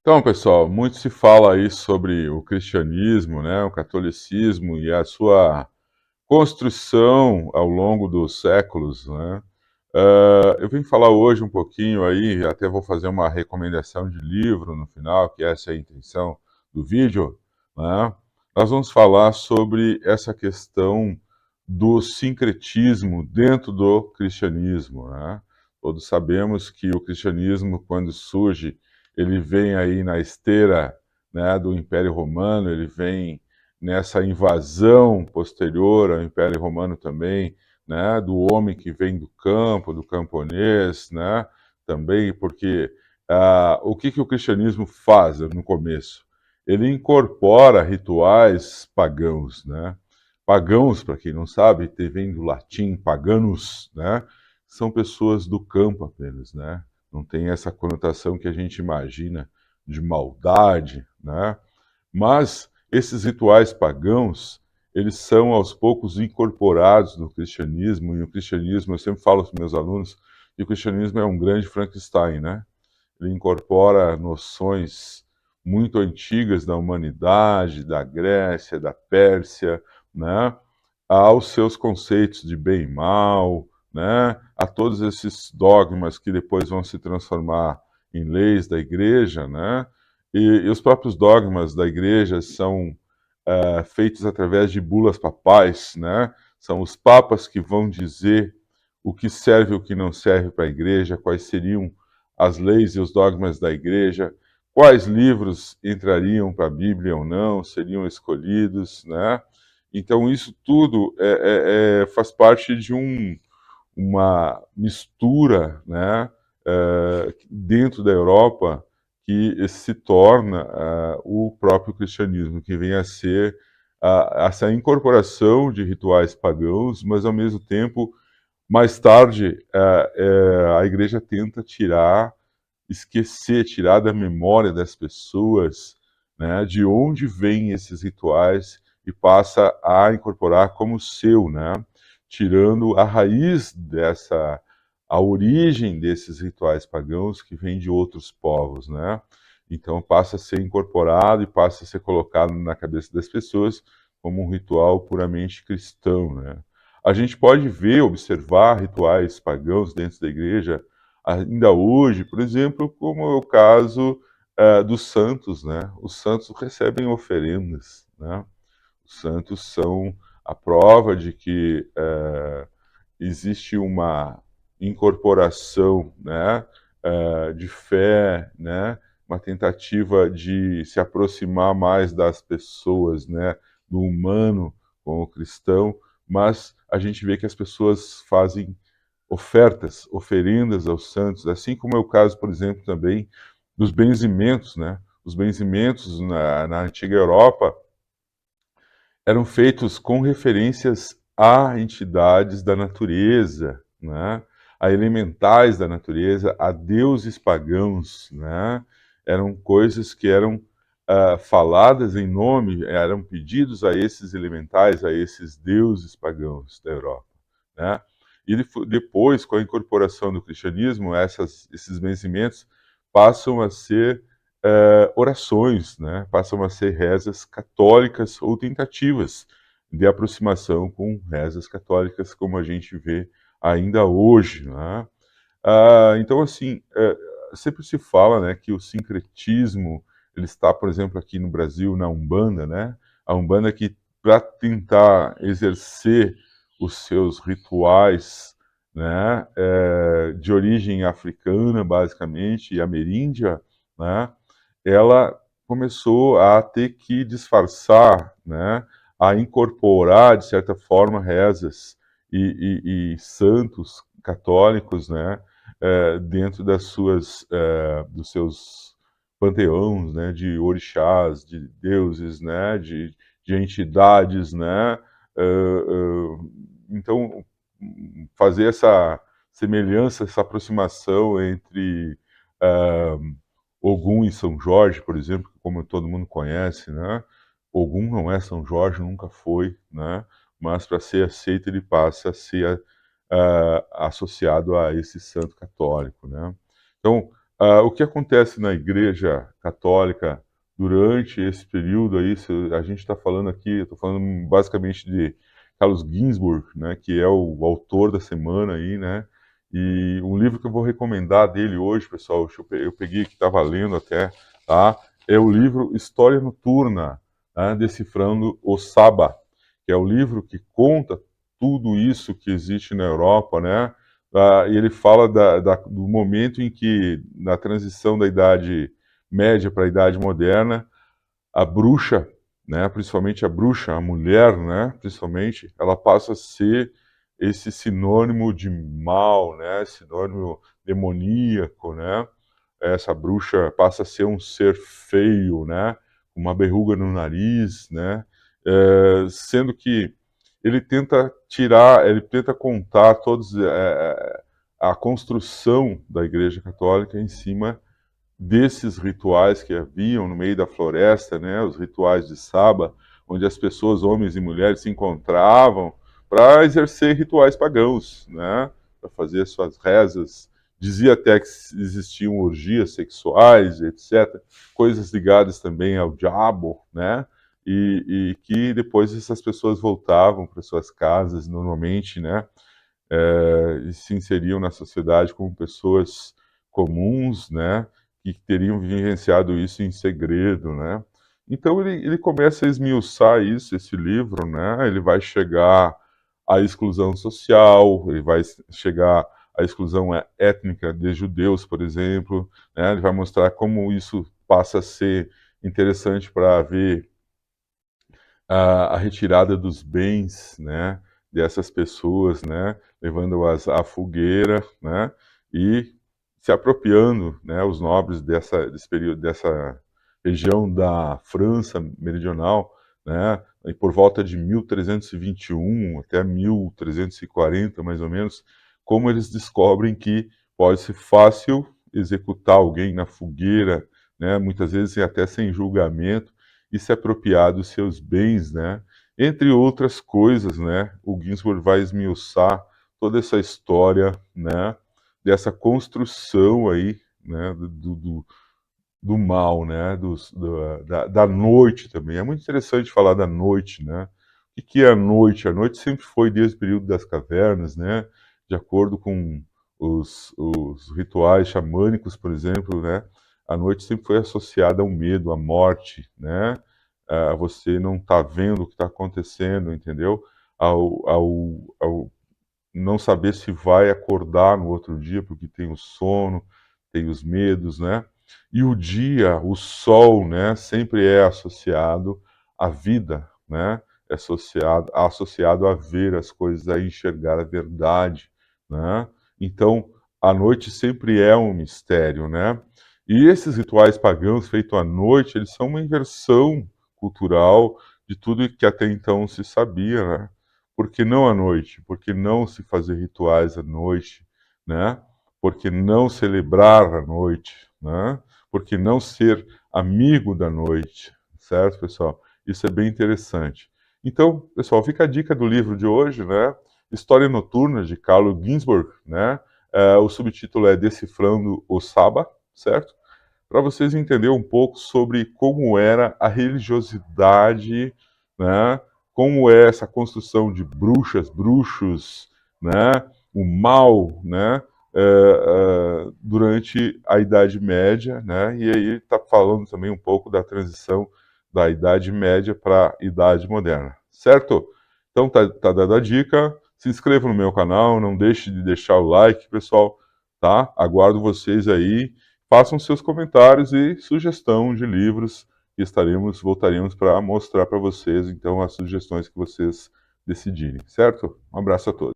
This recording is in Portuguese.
Então, pessoal, muito se fala aí sobre o cristianismo, né, o catolicismo e a sua construção ao longo dos séculos, né. Eu vim falar hoje um pouquinho aí, até vou fazer uma recomendação de livro no final, que essa é a intenção do vídeo, né. Nós vamos falar sobre essa questão do sincretismo dentro do cristianismo, né. Todos sabemos que o cristianismo, quando surge, ele vem aí na esteira, né, do Império Romano, ele vem nessa invasão posterior ao Império Romano também, né, do homem que vem do campo, do camponês, né, também, porque o que, que o cristianismo faz no começo? Ele incorpora rituais pagãos, né? Pagãos, para quem não sabe, vem do latim paganus, né? São pessoas do campo apenas, né? Não tem essa conotação que a gente imagina de maldade, né? Mas esses rituais pagãos, eles são aos poucos incorporados no cristianismo, e o cristianismo, eu sempre falo para os meus alunos, que o cristianismo é um grande Frankenstein, né? Ele incorpora noções muito antigas da humanidade, da Grécia, da Pérsia, né? Aos seus conceitos de bem e mal, né? A todos esses dogmas que depois vão se transformar em leis da igreja, né? E os próprios dogmas da igreja são feitos através de bulas papais, né? São os papas que vão dizer o que serve e o que não serve para a igreja, quais seriam as leis e os dogmas da igreja, quais livros entrariam para a Bíblia ou não, seriam escolhidos, né? Então isso tudo faz parte de uma mistura, né, dentro da Europa que se torna o próprio cristianismo, que vem a ser essa incorporação de rituais pagãos, mas ao mesmo tempo, mais tarde, a igreja tenta esquecer, tirar da memória das pessoas, né, de onde vêm esses rituais e passa a incorporar como seu, né, tirando a raiz a origem desses rituais pagãos que vem de outros povos, né? Então passa a ser incorporado e passa a ser colocado na cabeça das pessoas como um ritual puramente cristão, né? A gente pode ver, observar rituais pagãos dentro da igreja ainda hoje, por exemplo, como é o caso dos santos, né? Os santos recebem oferendas, né? Os santos são a prova de que existe uma incorporação, né, de fé, né, uma tentativa de se aproximar mais das pessoas, né, do humano com o cristão, mas a gente vê que as pessoas fazem ofertas, oferendas aos santos, assim como é o caso, por exemplo, também dos benzimentos, né? Os benzimentos na antiga Europa eram feitos com referências a entidades da natureza, né? A elementais da natureza, a deuses pagãos, né? Eram coisas que eram faladas em nome, eram pedidos a esses elementais, a esses deuses pagãos da Europa, né? E depois, com a incorporação do cristianismo, esses vencimentos passam a ser orações, né? Passam a ser rezas católicas ou tentativas de aproximação com rezas católicas, como a gente vê ainda hoje, né? Então, assim, sempre se fala, né, que o sincretismo ele está, por exemplo, aqui no Brasil, na Umbanda, né? A Umbanda que, para tentar exercer os seus rituais, né, de origem africana, basicamente, e ameríndia, né, ela começou a ter que disfarçar, né, a incorporar, de certa forma, rezas e santos católicos, né, dentro dos seus panteões, né, de orixás, de deuses, né, de entidades, né, então fazer essa semelhança, essa aproximação entre Ogum e São Jorge, por exemplo, como todo mundo conhece, né? Ogum não é São Jorge, nunca foi, né? Mas para ser aceito ele passa a ser associado a esse santo católico, né? Então O que acontece na Igreja Católica durante esse período aí, a gente está falando aqui, eu estou falando basicamente de Carlos Ginzburg, né, que é o autor da semana aí, né, e um livro que eu vou recomendar dele hoje, pessoal, eu peguei que estava lendo até, tá, é o livro História Noturna, né, Decifrando o Saba, que é o livro que conta tudo isso que existe na Europa, né, e ele fala do momento em que, na transição da Idade Média para a Idade Moderna, a bruxa, né, principalmente a bruxa, a mulher, né, principalmente, ela passa a ser esse sinônimo de mal, né, sinônimo demoníaco, né, essa bruxa passa a ser um ser feio, né, com uma verruga no nariz, né, sendo que ele tenta contar todos a construção da Igreja Católica em cima desses rituais que haviam no meio da floresta, né, os rituais de Saba, onde as pessoas, homens e mulheres, se encontravam para exercer rituais pagãos, né, para fazer suas rezas. Dizia até que existiam orgias sexuais, etc., coisas ligadas também ao diabo, né, e que depois essas pessoas voltavam para suas casas, normalmente, né, e se inseriam na sociedade como pessoas comuns, né, que teriam vivenciado isso em segredo, né. Então ele começa a esmiuçar isso, esse livro, né, ele vai chegar à exclusão social, ele vai chegar à exclusão étnica de judeus, por exemplo, né, ele vai mostrar como isso passa a ser interessante para ver a retirada dos bens, né, dessas pessoas, né, levando-as à fogueira, né, e se apropriando, né, os nobres desse período, dessa região da França meridional, né, e por volta de 1321 até 1340, mais ou menos, como eles descobrem que pode ser fácil executar alguém na fogueira, né, muitas vezes até sem julgamento, e se apropriar dos seus bens, né? Entre outras coisas, né? O Ginsburg vai esmiuçar toda essa história, né? Dessa construção aí, né? Do mal, né? Da noite também. É muito interessante falar da noite, né? O que é a noite? A noite sempre foi desde o período das cavernas, né? De acordo com os rituais xamânicos, por exemplo, né? A noite sempre foi associada ao medo, à morte, né? A você não tá vendo o que está acontecendo, entendeu? Ao não saber se vai acordar no outro dia, porque tem o sono, tem os medos, né? E o dia, o sol, né, sempre é associado à vida, né? É associado a ver as coisas, a enxergar a verdade, né? Então, a noite sempre é um mistério, né? E esses rituais pagãos feitos à noite, eles são uma inversão cultural de tudo que até então se sabia, né? Por que não à noite? Por que não se fazer rituais à noite, né? Por que não celebrar à noite, né? Por que não ser amigo da noite, certo, pessoal? Isso é bem interessante. Então, pessoal, fica a dica do livro de hoje, né? História Noturna, de Carlo Ginzburg, né? O subtítulo é Decifrando o Saba, certo? Para vocês entenderem um pouco sobre como era a religiosidade, né? Como é essa construção de bruxas, bruxos, né? O mal, né? Durante a Idade Média, né? E aí está falando também um pouco da transição da Idade Média para a Idade Moderna, certo? Então tá dada a dica. Se inscreva no meu canal, não deixe de deixar o like, pessoal, tá? Aguardo vocês aí. Façam seus comentários e sugestão de livros que voltaremos para mostrar para vocês, então, as sugestões que vocês decidirem, certo? Um abraço a todos.